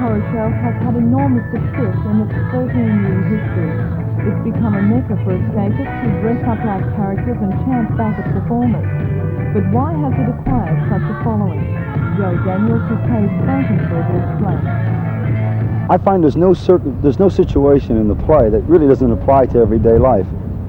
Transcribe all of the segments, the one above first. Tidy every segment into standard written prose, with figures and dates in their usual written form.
horror show has had enormous success in its 13-year history. It's become a mecca for escapists who dress up like characters and chant back at performers. But why has it acquired such a following? Joe Daniels, who plays Frankenfurter, explains. I find there's no situation in the play that really doesn't apply to everyday life.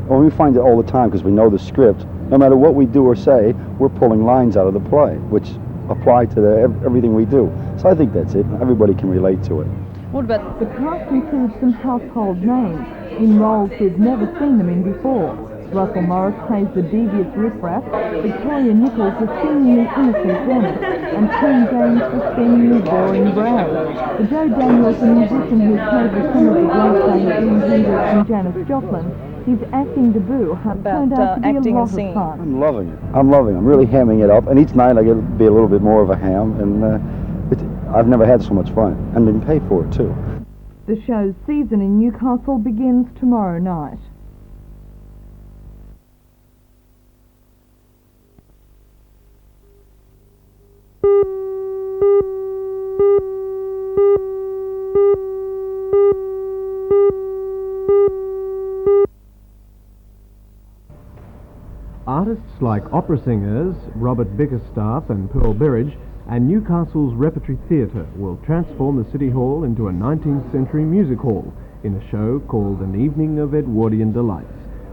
Well, we find it all the time because we know the script. No matter what we do or say, we're pulling lines out of the play, which apply to everything we do. So I think that's it. Everybody can relate to it. What about the cast includes some household names in roles we've never seen them in before. Russell Morris plays the devious riffraff, Victoria Nichols the seemingly innocent Dennis, and King James the seemingly boring Brad. The Joe Daniels, a musician who's played with some of the great Jane Hendrix and Janis Joplin, his acting debut has turned out to be a lot of fun. I'm loving it. I'm really hamming it up, and each night I get to be a little bit more of a ham, and I've never had so much fun, and been paid for it too. The show's season in Newcastle begins tomorrow night. Artists like opera singers Robert Bickerstaff and Pearl Berridge and Newcastle's Repertory Theatre will transform the City Hall into a 19th century music hall in a show called An Evening of Edwardian Delights.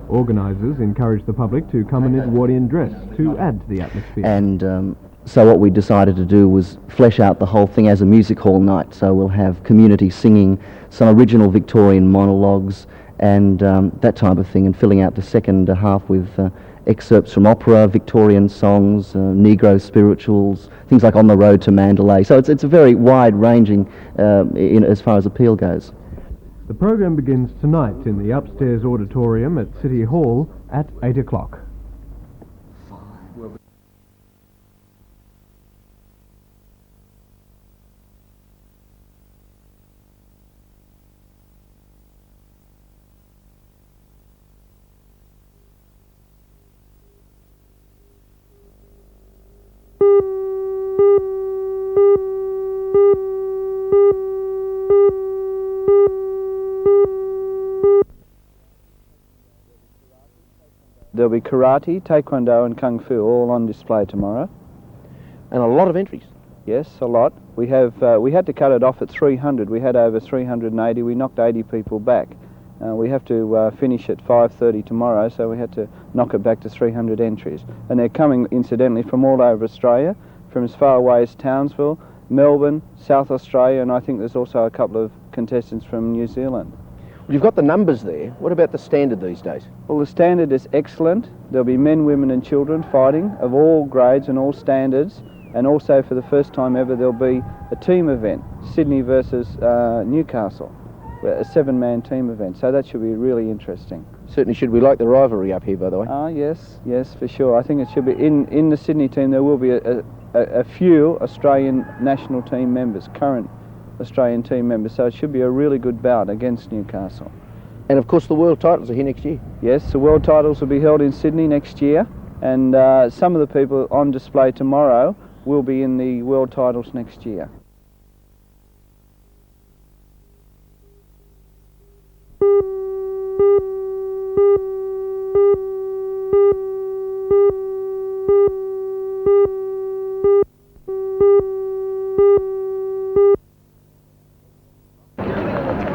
Organisers encourage the public to come in Edwardian dress to add to the atmosphere. And so what we decided to do was flesh out the whole thing as a music hall night. So we'll have community singing, some original Victorian monologues and that type of thing, and filling out the second half with excerpts from opera, Victorian songs, Negro spirituals, things like On the Road to Mandalay. So it's a very wide-ranging as far as appeal goes. The program begins tonight in the upstairs auditorium at City Hall at 8 o'clock. There'll be karate, taekwondo and kung fu all on display tomorrow. And a lot of entries. Yes, a lot. We had to cut it off at 300. We had over 380. We knocked 80 people back. We have to finish at 5:30 tomorrow, so we had to knock it back to 300 entries. And they're coming, incidentally, from all over Australia, from as far away as Townsville, Melbourne, South Australia, and I think there's also a couple of contestants from New Zealand. Well, you've got the numbers there. What about the standard these days? Well, the standard is excellent. There'll be men, women and children fighting of all grades and all standards, and also for the first time ever there'll be a team event, Sydney versus Newcastle, a 7-man team event, so that should be really interesting. Certainly should. We like the rivalry up here, by the way. Yes, for sure. I think it should be. In the Sydney team there will be a few Australian national team members, current Australian team members, so it should be a really good bout against Newcastle. And of course the world titles are here next year. Yes, the world titles will be held in Sydney next year, and some of the people on display tomorrow will be in the world titles next year.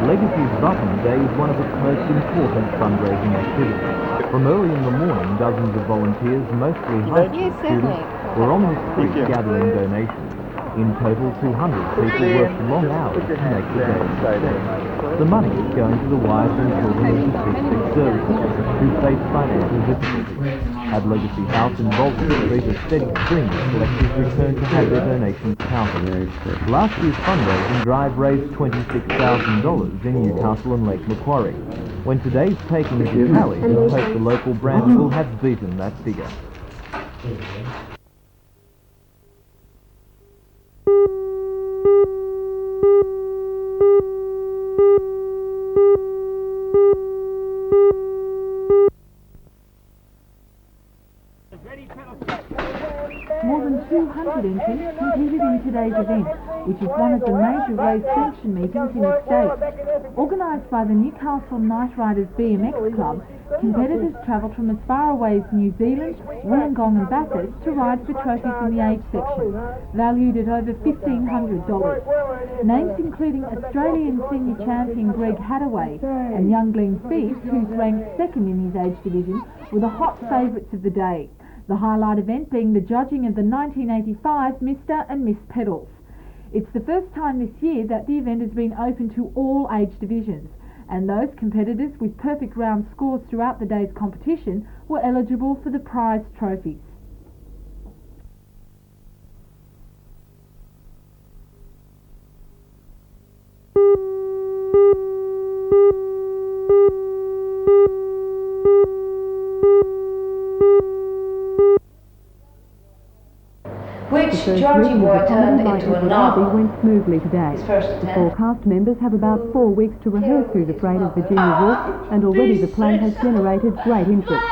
Legacy's Button Day is one of its most important fundraising activities. From early in the morning, dozens of volunteers, mostly high school students, were on the street gathering donations. In total, 200 people worked long hours to make the day success. The money is going to the wives and children of deceased services who face financial difficulties. At Legacy House in Bolton Street, a steady stream of collectors returned to have their donations counted. Last year's fundraising drive raised $26,000 in Newcastle and Lake Macquarie. When today's taking is tallied, we hope the local branch will have beaten that figure. Ready, pedal, step. More than 200 entrants competed in today's event, which is one of the major race sanction meetings in the state. Organised by the Newcastle Night Riders BMX Club, competitors travelled from as far away as New Zealand, Wollongong and Bathurst to ride for trophies in the age section, valued at over $1,500. Names including Australian senior champion Greg Hattaway and young Glenn Speed, who's ranked second in his age division, were the hot favourites of the day. The highlight event being the judging of the 1985 Mr. and Miss Pedals. It's the first time this year that the event has been open to all age divisions, and those competitors with perfect round scores throughout the day's competition were eligible for the prize trophies. Which Georgie boy turned into a novel. Went smoothly today. The four cast members have about 4 weeks to rehearse through the Freight of Virginia Wolf, and already the play has generated great interest.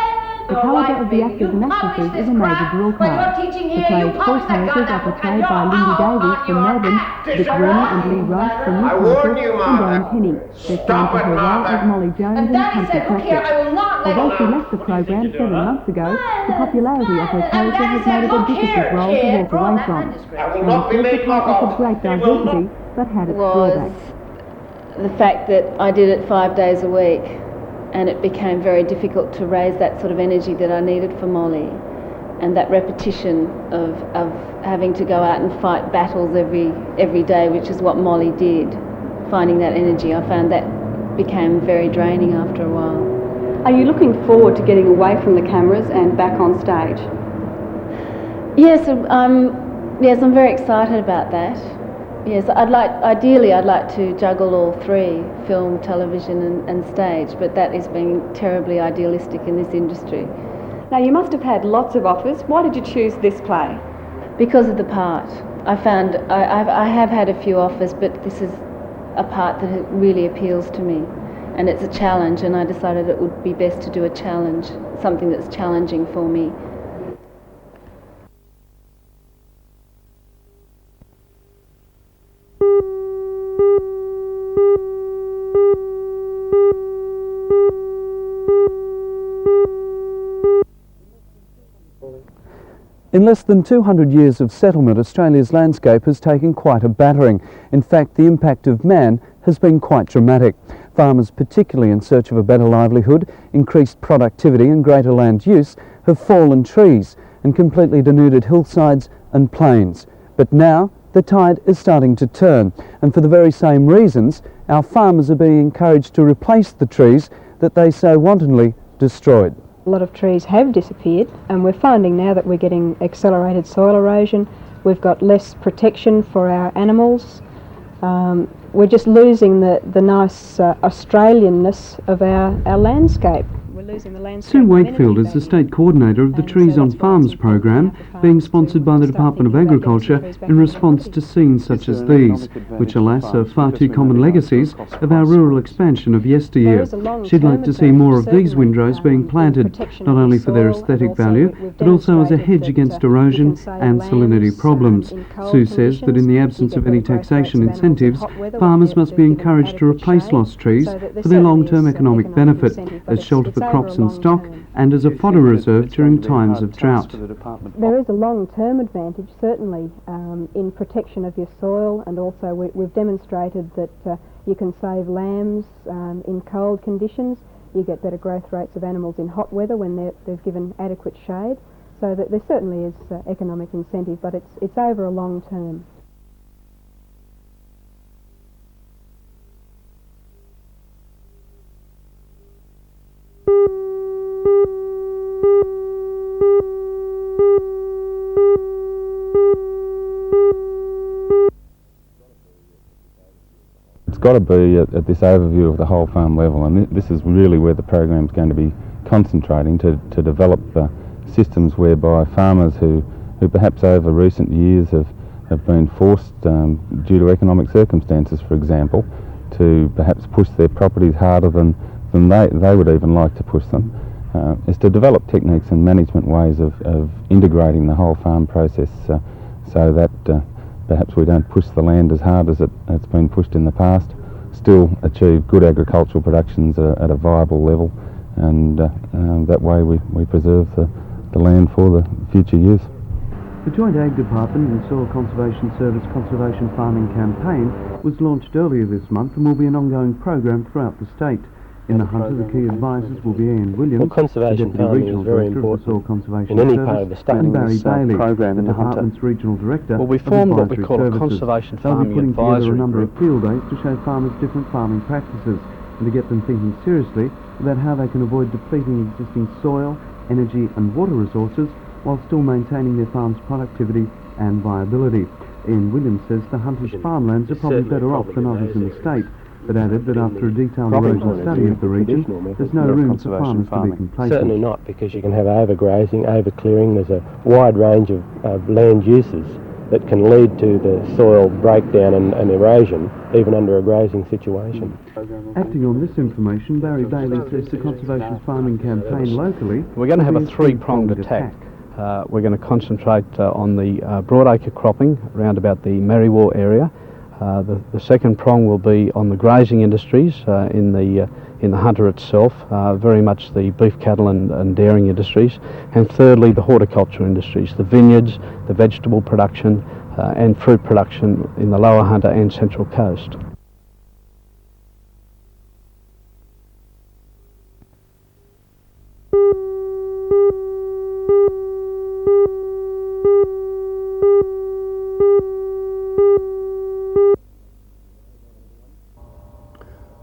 The calibre of the actors and actresses is a major draw card. The play's four characters are portrayed by Lindy Davies from Melbourne, Vic Werner and Lee Rice from Newcastle, and Anne Penny. They're stand for her role as Molly Jones in Country Practice. Although she left the program 7 months ago, the popularity of her character has made it a difficult role to walk away from. And the play offered great diversity, but had its drawbacks. The fact that I did it 5 days a week, and it became very difficult to raise that sort of energy that I needed for Molly, and that repetition of having to go out and fight battles every day, which is what Molly did. Finding that energy, I found that became very draining after a while. Are you looking forward to getting away from the cameras and back on stage? Yes, I'm very excited about that. Yes, ideally I'd like to juggle all three, film, television and stage, but that is being terribly idealistic in this industry. Now you must have had lots of offers. Why did you choose this play? Because of the part. I found I have had a few offers, but this is a part that really appeals to me, and it's a challenge, and I decided it would be best to do a challenge, something that's challenging for me. In less than 200 years of settlement, Australia's landscape has taken quite a battering. In fact, the impact of man has been quite dramatic. Farmers, particularly in search of a better livelihood, increased productivity and greater land use, have fallen trees and completely denuded hillsides and plains. But now the tide is starting to turn, and for the very same reasons, our farmers are being encouraged to replace the trees that they so wantonly destroyed. A lot of trees have disappeared, and we're finding now that we're getting accelerated soil erosion. We've got less protection for our animals. We're just losing the nice Australianness of our landscape. Sue Wakefield is the State Coordinator of the Trees on Farms program, being sponsored by the Department of Agriculture in response to scenes such as these, which alas are far too common legacies of our rural expansion of yesteryear. She'd like to see more of these windrows being planted, not only for their aesthetic value, but also as a hedge against erosion and salinity problems. Sue says that in the absence of any taxation incentives, farmers must be encouraged to replace lost trees for their long-term economic benefit, as shelter for crops and stock, and as a fodder reserve during times of drought. There is a long-term advantage, certainly, in protection of your soil, and also we've demonstrated that you can save lambs in cold conditions. You get better growth rates of animals in hot weather when they're given adequate shade. So that there certainly is economic incentive, but it's over a long term. It's got to be at this overview of the whole farm level, and this is really where the program's going to be concentrating to develop systems whereby farmers who perhaps over recent years have been forced due to economic circumstances, for example, to perhaps push their properties harder than they would even like to push them, is to develop techniques and management ways of integrating the whole farm process so that perhaps we don't push the land as hard as it's been pushed in the past, still achieve good agricultural productions at a viable level, and that way we preserve the land for the future use. The Joint Ag Department and Soil Conservation Service Conservation Farming Campaign was launched earlier this month and will be an ongoing program throughout the state. In the Hunter, the key advisors will be Ian Williams, well, conservation the Deputy Regional very Director of the Soil Conservation in any Service, part of the state. and Barry Bailey, program in the the Hunter. Department's Regional Director. Well, we formed what we call a conservation They'll be farming putting together a advisory number group of field days to show farmers different farming practices and to get them thinking seriously about how they can avoid depleting existing soil, energy and water resources while still maintaining their farm's productivity and viability. Ian Williams says the Hunter's farmlands are probably better off than others in the state, but added that after a detailed erosion study of the region, there's no room for farmers to be complacent. Certainly not, because you can have overgrazing, overclearing. There's a wide range of land uses that can lead to the soil breakdown and erosion, even under a grazing situation. Acting on this information, Barry Bailey says the Conservation Farming Campaign locally... We're going to have a three-pronged attack. We're going to concentrate on the broadacre cropping around about the Merriwa area. The second prong will be on the grazing industries in the Hunter itself, very much the beef cattle and dairying industries, and thirdly the horticulture industries, the vineyards, the vegetable production and fruit production in the Lower Hunter and Central Coast.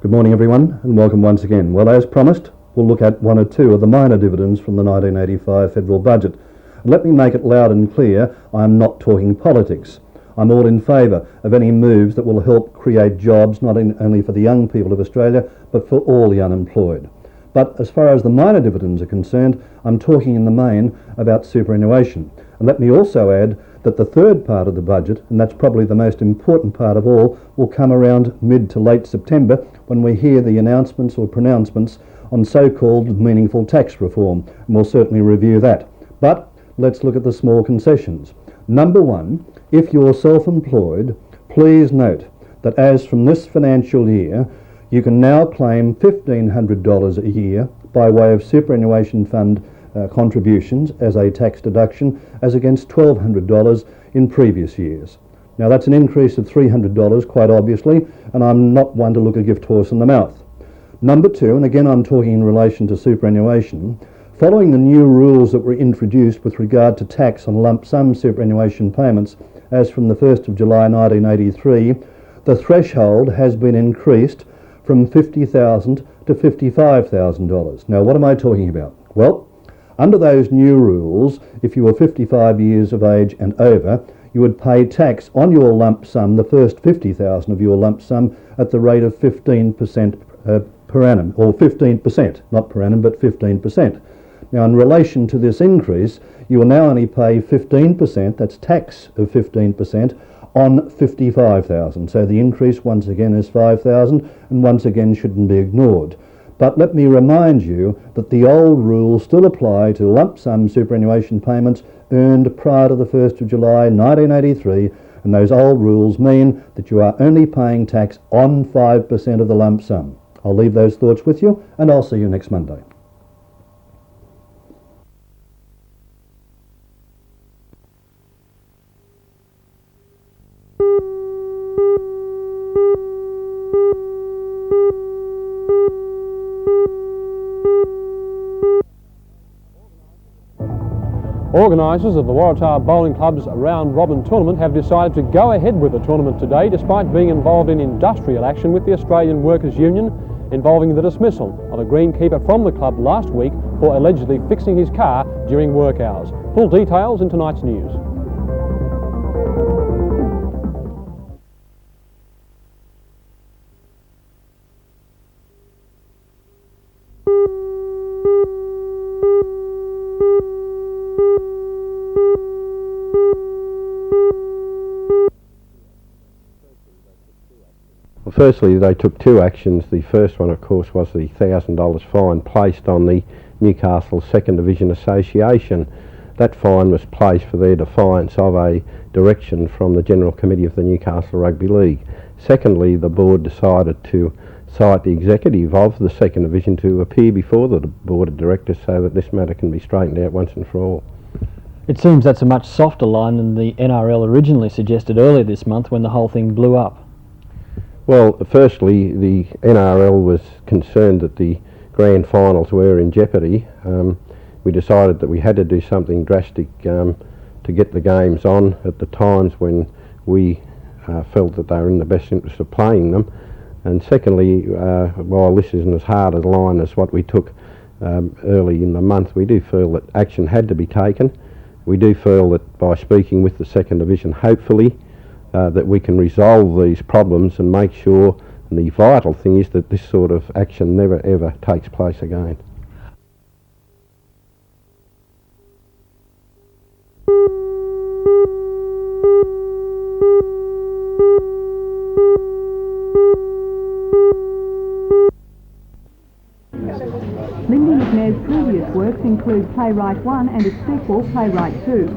Good morning everyone and welcome once again. Well, as promised, we'll look at one or two of the minor dividends from the 1985 federal budget. And let me make it loud and clear, I'm not talking politics. I'm all in favour of any moves that will help create jobs not only for the young people of Australia but for all the unemployed. But as far as the minor dividends are concerned, I'm talking in the main about superannuation. And let me also add that the third part of the budget, and that's probably the most important part of all, will come around mid to late September when we hear the announcements or pronouncements on so-called meaningful tax reform, and we'll certainly review that. But let's look at the small concessions. Number one, if you're self-employed, please note that as from this financial year, you can now claim $1,500 a year by way of superannuation fund contributions as a tax deduction, as against $1,200 in previous years. Now that's an increase of $300 quite obviously, and I'm not one to look a gift horse in the mouth. Number two, and again I'm talking in relation to superannuation, following the new rules that were introduced with regard to tax on lump sum superannuation payments as from the 1st of July 1983, the threshold has been increased from $50,000 to $55,000. Now what am I talking about? Well, under those new rules, if you were 55 years of age and over, you would pay tax on your lump sum, the first $50,000 of your lump sum, at the rate of 15% per annum, or 15%, not per annum, but 15%. Now, in relation to this increase, you will now only pay 15%, that's tax of 15%, on 55,000. So the increase once again is 5,000, and once again shouldn't be ignored. But let me remind you that the old rules still apply to lump sum superannuation payments earned prior to the 1st of July 1983, and those old rules mean that you are only paying tax on 5% of the lump sum. I'll leave those thoughts with you, and I'll see you next Monday. Organisers of the Waratah Bowling Club's round robin tournament have decided to go ahead with the tournament today despite being involved in industrial action with the Australian Workers' Union involving the dismissal of a greenkeeper from the club last week for allegedly fixing his car during work hours. Full details in tonight's news. Firstly, they took two actions. The first one, of course, was the $1,000 fine placed on the Newcastle 2nd Division Association. That fine was placed for their defiance of a direction from the General Committee of the Newcastle Rugby League. Secondly, the board decided to cite the executive of the 2nd Division to appear before the Board of Directors so that this matter can be straightened out once and for all. It seems that's a much softer line than the NRL originally suggested earlier this month when the whole thing blew up. Well, firstly, the NRL was concerned that the grand finals were in jeopardy. We decided that we had to do something drastic to get the games on at the times when we felt that they were in the best interest of playing them. And secondly, while this isn't as hard a line as what we took early in the month, we do feel that action had to be taken. We do feel that by speaking with the 2nd Division, hopefully, that we can resolve these problems and make sure, and the vital thing is that this sort of action never ever takes place again. Lindy McNair's previous works include Playwright 1 and its sequel, Playwright 2.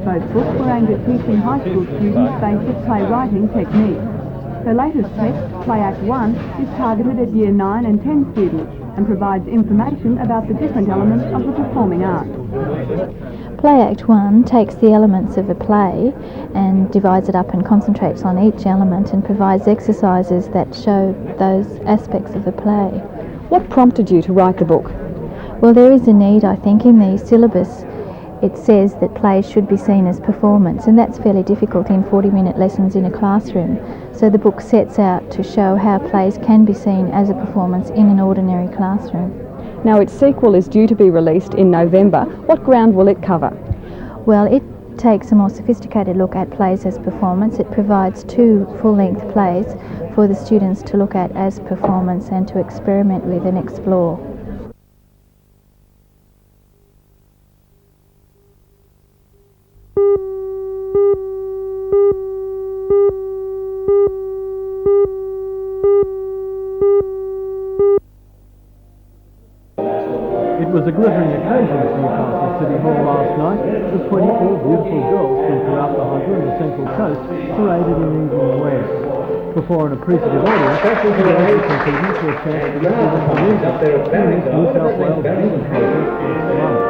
Both books were aimed at teaching high school students basic playwriting techniques. Her latest text, Play Act 1, is targeted at Year 9 and 10 students and provides information about the different elements of the performing arts. Play Act 1 takes the elements of a play and divides it up and concentrates on each element and provides exercises that show those aspects of the play. What prompted you to write the book? Well, there is a need, I think, in the syllabus. It says that plays should be seen as performance, and that's fairly difficult in 40-minute lessons in a classroom. So the book sets out to show how plays can be seen as a performance in an ordinary classroom. Now, its sequel is due to be released in November. What ground will it cover? Well, it takes a more sophisticated look at plays as performance. It provides 2 full-length plays for the students to look at as performance and to experiment with and explore. It was a glittering occasion at Newcastle City Hall last night as 24 beautiful girls from throughout the Hunter and the Central Coast paraded in evening wear. Before an appreciative audience, the girls were competing for a chance to get given the music in this New South Wales beauty contest this month.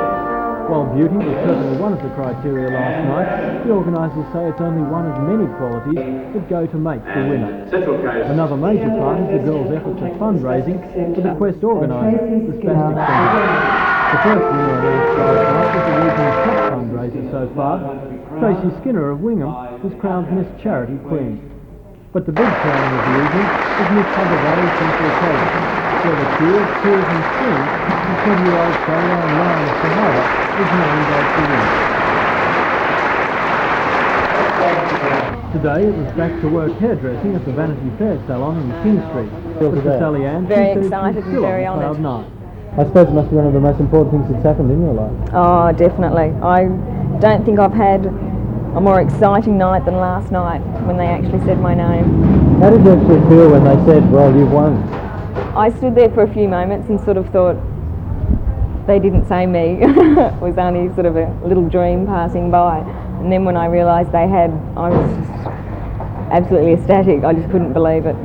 While beauty was certainly one of the criteria last night, the organisers say it's only one of many qualities that go to make the winner. Another major part is the girls' efforts at fundraising for the quest organiser, the Spastic Centre. The first winner announced last night was the region's top fundraiser so far. Tracy Skinner of Wingham was crowned Miss Charity Queen. But the big crowning of the evening was Miss Hunter Central Coast, where the cheers, tears and screams of 20-year-old Caroline Lyon Sahara was named as the winner. Today it was back to work hairdressing at the Vanity Fair salon in King Street. But for Sally Ann, very excited and very honoured. I suppose it must be one of the most important things that's happened in your life. Oh, definitely. I don't think I've had a more exciting night than last night when they actually said my name. How did you actually feel when they said, well, you've won? I stood there for a few moments and sort of thought, they didn't say me. It was only sort of a little dream passing by. And then when I realised they had, I was just absolutely ecstatic. I just couldn't believe it.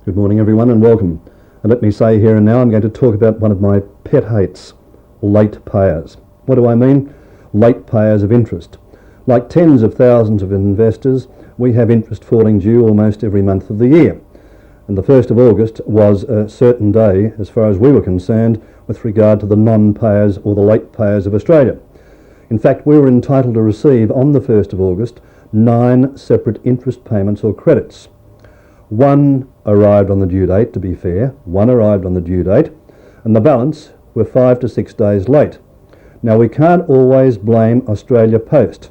Good morning everyone and welcome. And let me say here and now I'm going to talk about one of my pet hates, late payers. What do I mean? Late payers of interest. Like tens of thousands of investors, we have interest falling due almost every month of the year. And the 1st of August was a certain day as far as we were concerned with regard to the non-payers or the late payers of Australia. In fact, we were entitled to receive on the 1st of August 9 separate interest payments or credits. One arrived on the due date, to be fair, one arrived on the due date, and the balance were 5 to 6 days late. Now we can't always blame Australia Post,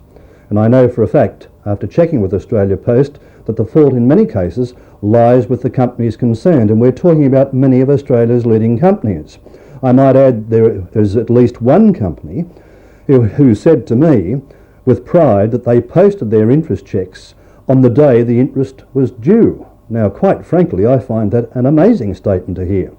and I know for a fact, after checking with Australia Post, that the fault in many cases lies with the companies concerned, and we're talking about many of Australia's leading companies. I might add there is at least one company who said to me with pride that they posted their interest checks on the day the interest was due. Now, quite frankly, I find that an amazing statement to hear.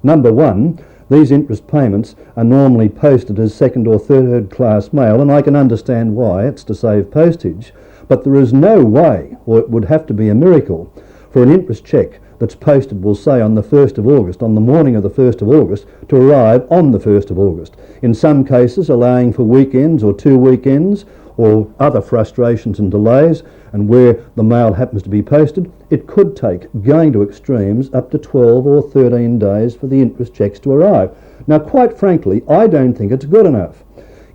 Number one, these interest payments are normally posted as second or third class mail, and I can understand why, it's to save postage, but there is no way, or it would have to be a miracle, for an interest cheque that's posted, we'll say, on the 1st of August, on the morning of the 1st of August, to arrive on the 1st of August. In some cases, allowing for weekends or 2 weekends, or other frustrations and delays, and where the mail happens to be posted, it could take, going to extremes, up to 12 or 13 days for the interest cheques to arrive. Now, quite frankly, I don't think it's good enough.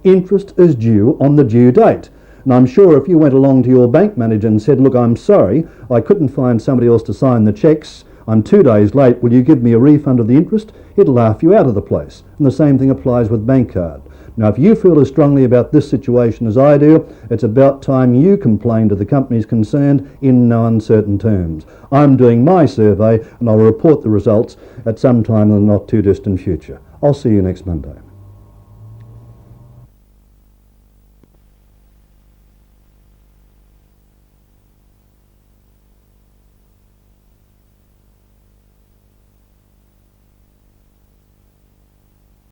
Interest is due on the due date. And I'm sure if you went along to your bank manager and said, look, I'm sorry, I couldn't find somebody else to sign the cheques, I'm 2 days late, will you give me a refund of the interest? It'll laugh you out of the place. And the same thing applies with bank card. Now, if you feel as strongly about this situation as I do, it's about time you complain to the companies concerned in no uncertain terms. I'm doing my survey and I'll report the results at some time in the not too distant future. I'll see you next Monday.